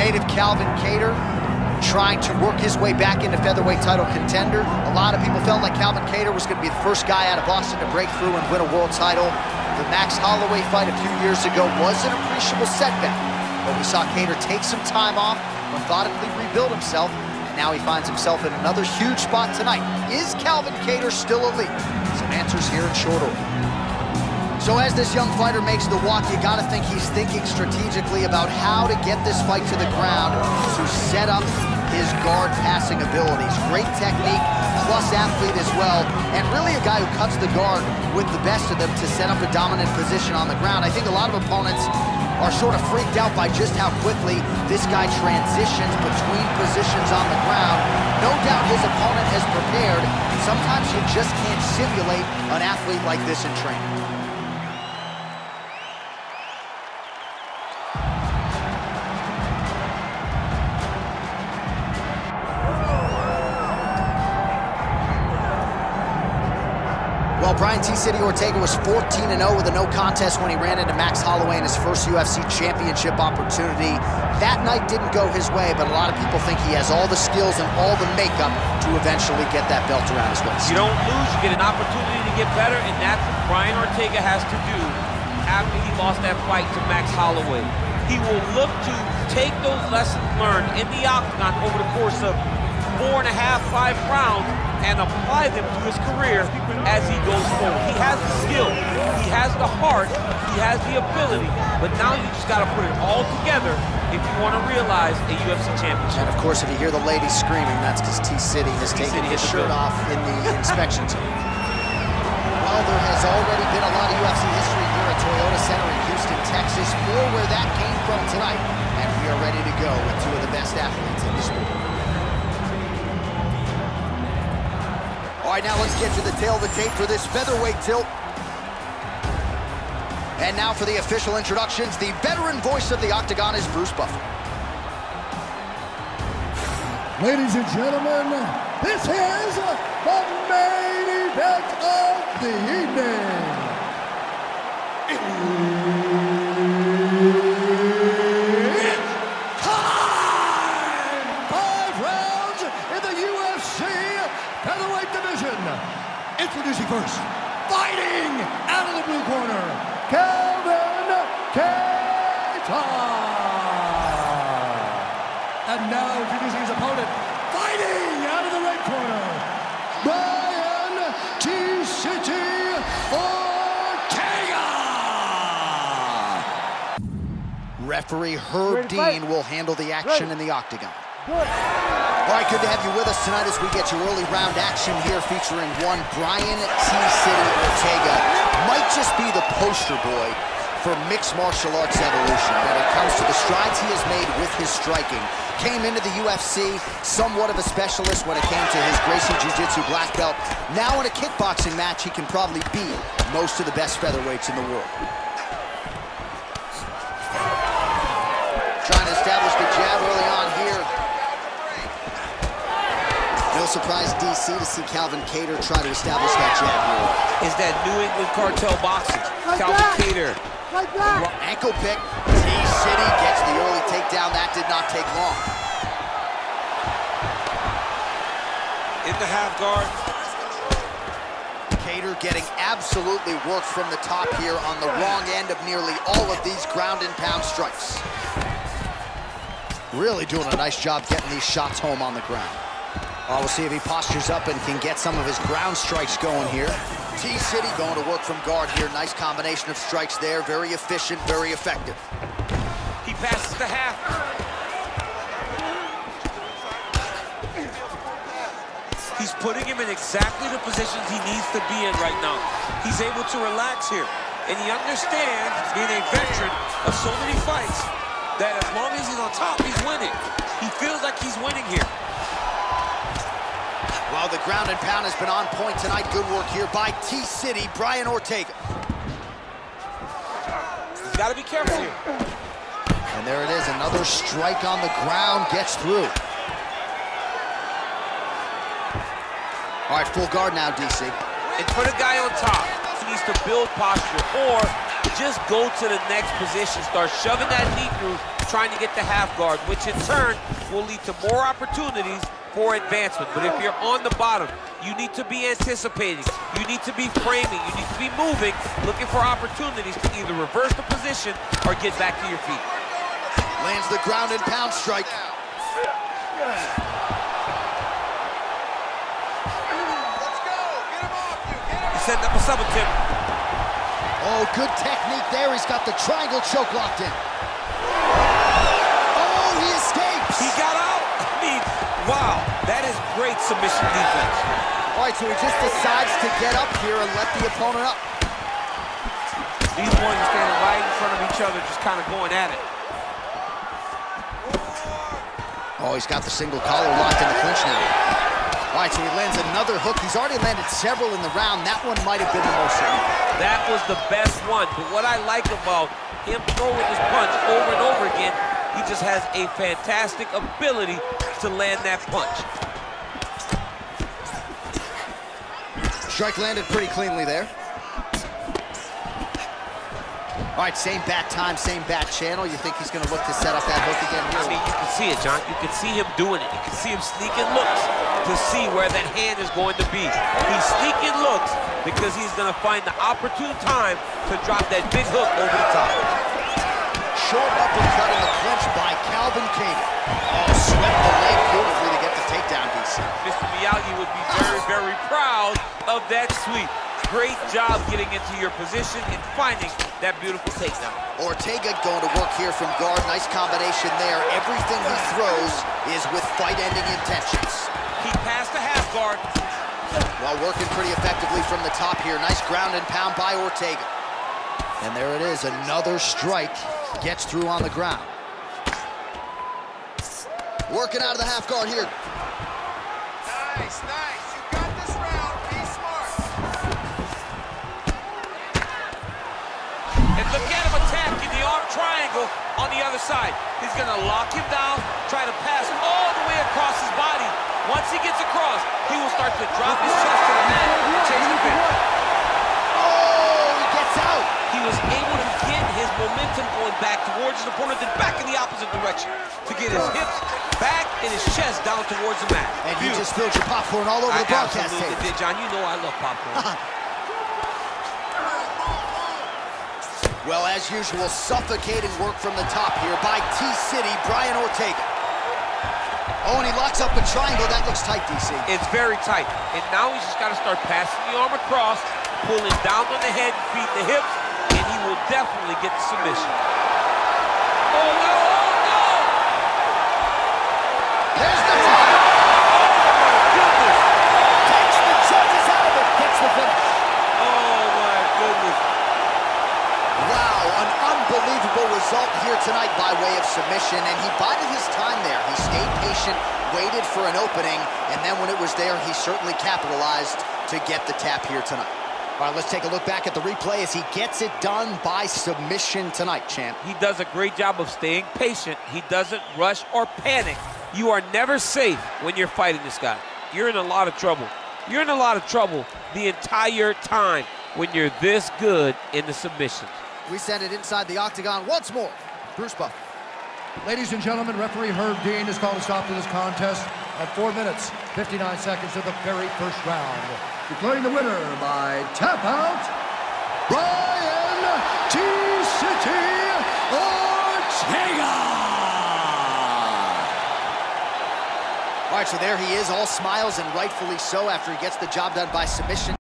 native Calvin Kattar trying to work his way back into featherweight title contender. A lot of people felt like Calvin Kattar was going to be the first guy out of Boston to break through and win a world title. The Max Holloway fight a few years ago was an appreciable setback, but we saw Kattar take some time off, methodically rebuild himself, and now he finds himself in another huge spot tonight. Is Calvin Kattar still elite? Some answers here in short order. So as this young fighter makes the walk, you gotta think he's thinking strategically about how to get this fight to the ground to set up his guard passing abilities. Great technique, plus athlete as well, and really a guy who cuts the guard with the best of them to set up a dominant position on the ground. I think a lot of opponents are sort of freaked out by just how quickly this guy transitions between positions on the ground. No doubt his opponent has prepared. Sometimes you just can't simulate an athlete like this in training. Well, Brian T-City Ortega was 14-0 with a no contest when he ran into Max Holloway in his first UFC championship opportunity. That night didn't go his way, but a lot of people think he has all the skills and all the makeup to eventually get that belt around his waist. You don't lose, you get an opportunity to get better, and that's what Brian Ortega has to do after he lost that fight to Max Holloway. He will look to take those lessons learned in the octagon over the course of 4.5, 5 rounds and apply them to his career as he goes forward. He has the skill, he has the heart, he has the ability, but now you just got to put it all together if you want to realize a UFC championship. And of course, if you hear the ladies screaming, that's because T-City has taken his shirt off in the inspection zone. Well, there has already been a lot of UFC history here at Toyota Center in Houston, Texas, for where that came from tonight, and we are ready to go with two of the best athletes in the sport. All right, now let's get to the tail of the tape for this featherweight tilt. And now for the official introductions, the veteran voice of the octagon is Bruce Buffer. Ladies and gentlemen, this is the main event of the evening. It's time! 5 rounds in the UFC featherweight division. Introducing first, fighting out of the blue corner, Calvin Kattar. And now introducing his opponent, fighting out of the red corner, Brian T-City Ortega. Referee Herb Dean will handle the action in the octagon. All right, good to have you with us tonight as we get your early round action here featuring one Brian T-City Ortega. Might just be the poster boy for mixed martial arts evolution when it comes to the strides he has made with his striking. Came into the UFC somewhat of a specialist when it came to his Gracie Jiu-Jitsu black belt. Now in a kickboxing match, he can probably beat most of the best featherweights in the world. Trying to establish the jab early on here. No surprise, DC, to see Calvin Kattar try to establish that jab here. Is that New England cartel boxing. Calvin Kattar. Ankle pick. T-City gets the early takedown. That did not take long. In the half guard. Kattar getting absolutely worked from the top here on the wrong end of nearly all of these ground and pound strikes. Really doing a nice job getting these shots home on the ground. We'll see if he postures up and can get some of his ground strikes going here. T-City going to work from guard here. Nice combination of strikes there. Very efficient, very effective. He passes the half. He's putting him in exactly the positions he needs to be in right now. He's able to relax here. And he understands, being a veteran of so many fights, that as long as he's on top, he's winning. He feels like he's winning here. Well, the ground and pound has been on point tonight. Good work here by T-City, Brian Ortega. He's got to be careful here. And there it is, another strike on the ground, gets through. All right, full guard now, DC. And put a guy on top. He needs to build posture, or just go to the next position. Start shoving that knee through trying to get the half guard, which in turn will lead to more opportunities for advancement. But if you're on the bottom, you need to be anticipating, you need to be framing, you need to be moving, looking for opportunities to either reverse the position or get back to your feet. Lands the ground and pound strike. He's setting up a sub attempt. Oh, good technique there. He's got the triangle choke locked in. Oh, he escapes. He got out. I mean, wow, that is great submission defense. All right, so he just decides to get up here and let the opponent up. These boys are standing right in front of each other, just kind of going at it. Oh, he's got the single collar locked in the clinch now. All right, so he lands another hook. He's already landed several in the round. That one might have been the most significant. That was the best one. But what I like about him throwing his punch over and over again, he just has a fantastic ability to land that punch. Strike landed pretty cleanly there. All right, same bat time, same bat channel. You think he's going to look to set up that hook again here? I mean, you can see it, John. You can see him doing it. You can see him sneaking looks to see where that hand is going to be. He's sneaking looks because he's going to find the opportune time to drop that big hook over the top. Short uppercut in the clinch by Calvin Kattar. Oh, swept the leg beautifully to get the takedown, DC. Mr. Miyagi would be very, very proud of that sweep. Great job getting into your position and finding that beautiful takedown. Ortega going to work here from guard. Nice combination there. Everything he throws is with fight-ending intentions. He passed the half guard. While working pretty effectively from the top here. Nice ground and pound by Ortega. And there it is, another strike. Gets through on the ground. Working out of the half guard here. Nice, nice. You got this round. Be smart. And look at him attacking the arm triangle on the other side. He's going to lock him down, try to pass all the way across his body. Once he gets across, he will start to drop his chest to the mat and chase the finish. Oh, he gets out. He was able to get his momentum going back towards his opponent, then back in the opposite direction to get his hips back and his chest down towards the mat. And you just spilled your popcorn all over the broadcast tape. Absolutely did, John. You know I love popcorn. Well, as usual, suffocating work from the top here by T-City, Brian Ortega. Oh, and he locks up a triangle. That looks tight, DC. It's very tight. And now he's just got to start passing the arm across, pulling down on the head, feet, the hips, and he will definitely get the submission. Oh, no! Oh, no! There's the tap! Oh, my goodness! Takes the judges out of it. Gets the finish. Oh, my goodness. Wow, an unbelievable result here tonight by way of submission, and he bided his time there. He stayed patient, waited for an opening, and then when it was there, he certainly capitalized to get the tap here tonight. All right, let's take a look back at the replay as he gets it done by submission tonight, champ. He does a great job of staying patient. He doesn't rush or panic. You are never safe when you're fighting this guy. You're in a lot of trouble. You're in a lot of trouble the entire time when you're this good in the submissions. We send it inside the octagon once more. Bruce Buffer. Ladies and gentlemen, referee Herb Dean has called a stop to this contest at 4 minutes, 59 seconds of the very first round. Declaring the winner by tap out, Brian T-City Ortega! All right, so there he is, all smiles, and rightfully so after he gets the job done by submission.